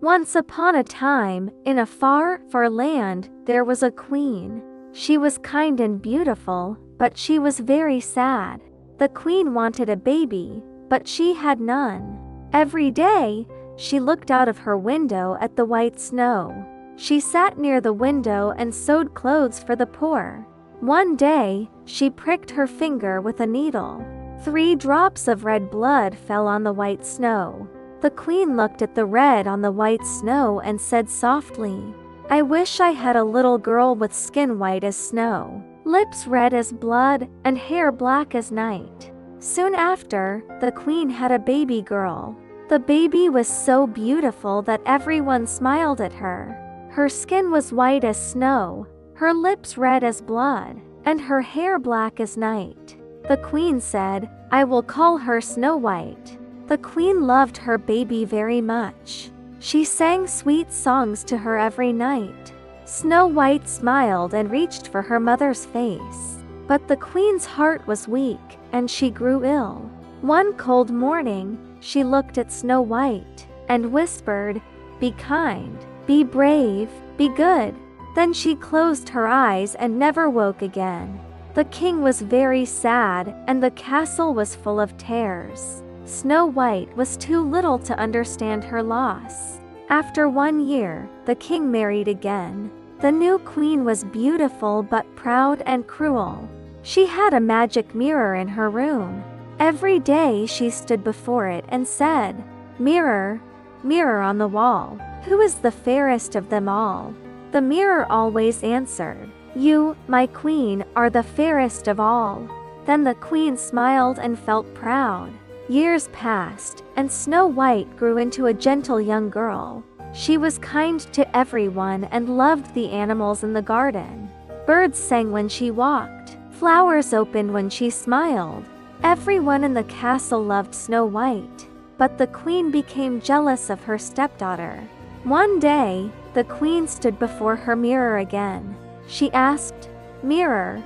Once upon a time, in a far, far land, there was a queen. She was kind and beautiful, but she was very sad. The queen wanted a baby, but she had none. Every day, she looked out of her window at the white snow. She sat near the window and sewed clothes for the poor. One day, she pricked her finger with a needle. 3 drops of red blood fell on the white snow. The queen looked at the red on the white snow and said softly, "I wish I had a little girl with skin white as snow, lips red as blood, and hair black as night." Soon after, the queen had a baby girl. The baby was so beautiful that everyone smiled at her. Her skin was white as snow, her lips red as blood, and her hair black as night. The queen said, "I will call her Snow White." The queen loved her baby very much. She sang sweet songs to her every night. Snow White smiled and reached for her mother's face. But the queen's heart was weak, and she grew ill. One cold morning, she looked at Snow White and whispered, "Be kind, be brave, be good." Then she closed her eyes and never woke again. The king was very sad, and the castle was full of tears. Snow White was too little to understand her loss. After 1 year, the king married again. The new queen was beautiful but proud and cruel. She had a magic mirror in her room. Every day she stood before it and said, "Mirror, mirror on the wall, who is the fairest of them all?" The mirror always answered, "You, my queen, are the fairest of all." Then the queen smiled and felt proud. Years passed, and Snow White grew into a gentle young girl. She was kind to everyone and loved the animals in the garden. Birds sang when she walked. Flowers opened when she smiled. Everyone in the castle loved Snow White, but the queen became jealous of her stepdaughter. One day, the queen stood before her mirror again. She asked, "Mirror,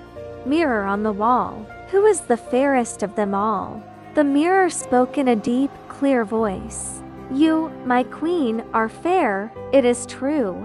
mirror on the wall, who is the fairest of them all?" The mirror spoke in a deep, clear voice. "You, my queen, are fair, it is true,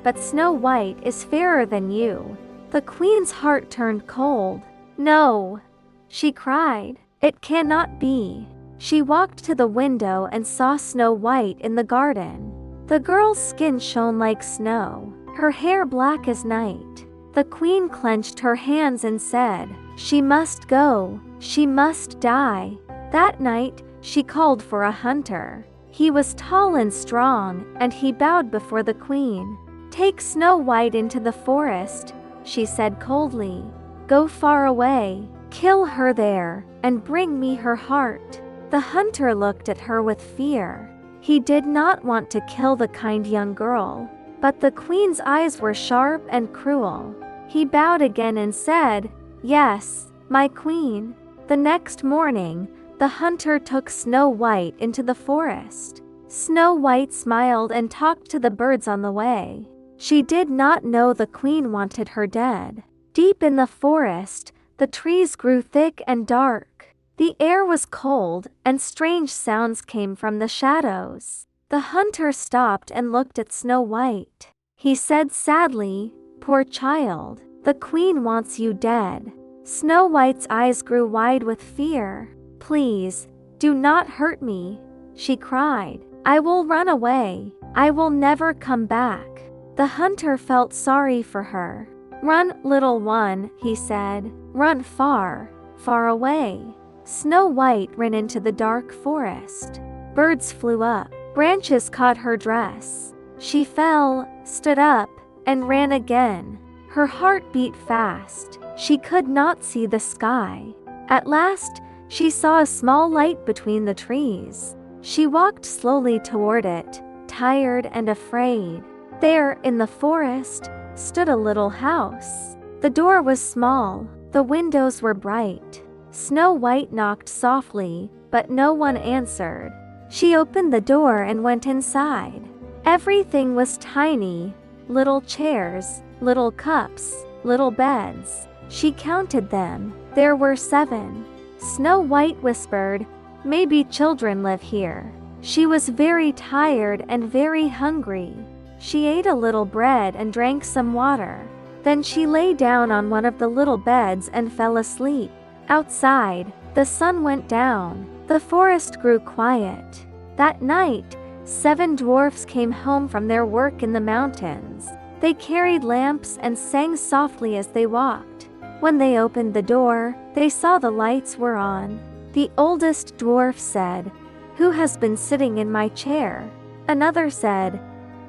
but Snow White is fairer than you." The queen's heart turned cold. "No," she cried, "it cannot be." She walked to the window and saw Snow White in the garden. The girl's skin shone like snow, her hair black as night. The queen clenched her hands and said, "She must go, she must die." That night, she called for a hunter. He was tall and strong, and he bowed before the queen. "Take Snow White into the forest," she said coldly. "Go far away, kill her there, and bring me her heart." The hunter looked at her with fear. He did not want to kill the kind young girl, but the queen's eyes were sharp and cruel. He bowed again and said, "Yes, my queen." The next morning, the hunter took Snow White into the forest. Snow White smiled and talked to the birds on the way. She did not know the queen wanted her dead. Deep in the forest, the trees grew thick and dark. The air was cold, and strange sounds came from the shadows. The hunter stopped and looked at Snow White. He said sadly, "Poor child, the queen wants you dead." Snow White's eyes grew wide with fear. "Please, do not hurt me," she cried. "I will run away. I will never come back." The hunter felt sorry for her. "Run, little one," he said. "Run far, far away." Snow White ran into the dark forest. Birds flew up. Branches caught her dress. She fell, stood up, and ran again. Her heart beat fast. She could not see the sky. At last, she saw a small light between the trees. She walked slowly toward it, tired and afraid. There, in the forest, stood a little house. The door was small, the windows were bright. Snow White knocked softly, but no one answered. She opened the door and went inside. Everything was tiny, little chairs, little cups, little beds. She counted them. There were 7. Snow White whispered, "Maybe children live here." She was very tired and very hungry. She ate a little bread and drank some water. Then she lay down on one of the little beds and fell asleep. Outside, the sun went down. The forest grew quiet. That night, 7 dwarfs came home from their work in the mountains. They carried lamps and sang softly as they walked. When they opened the door, they saw the lights were on. The oldest dwarf said, "Who has been sitting in my chair?" Another said,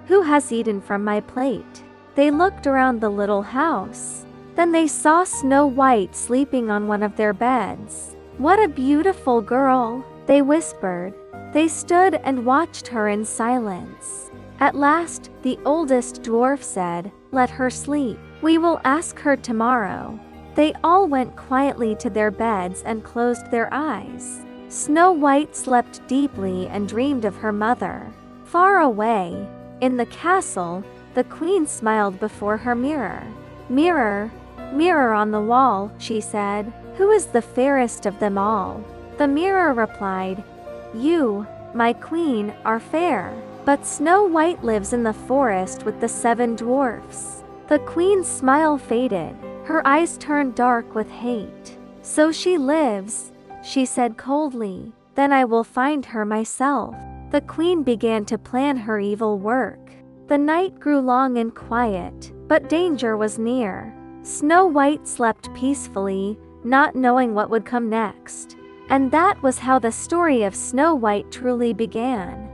"Who has eaten from my plate?" They looked around the little house. Then they saw Snow White sleeping on one of their beds. "What a beautiful girl," they whispered. They stood and watched her in silence. At last, the oldest dwarf said, "Let her sleep. We will ask her tomorrow." They all went quietly to their beds and closed their eyes. Snow White slept deeply and dreamed of her mother. Far away, in the castle, the queen smiled before her mirror. "Mirror, mirror on the wall," she said, "who is the fairest of them all?" The mirror replied, "You, my queen, are fair, but Snow White lives in the forest with the 7 dwarfs." The queen's smile faded. Her eyes turned dark with hate. "So she lives," she said coldly. "Then I will find her myself." The queen began to plan her evil work. The night grew long and quiet, but danger was near. Snow White slept peacefully, not knowing what would come next. And that was how the story of Snow White truly began.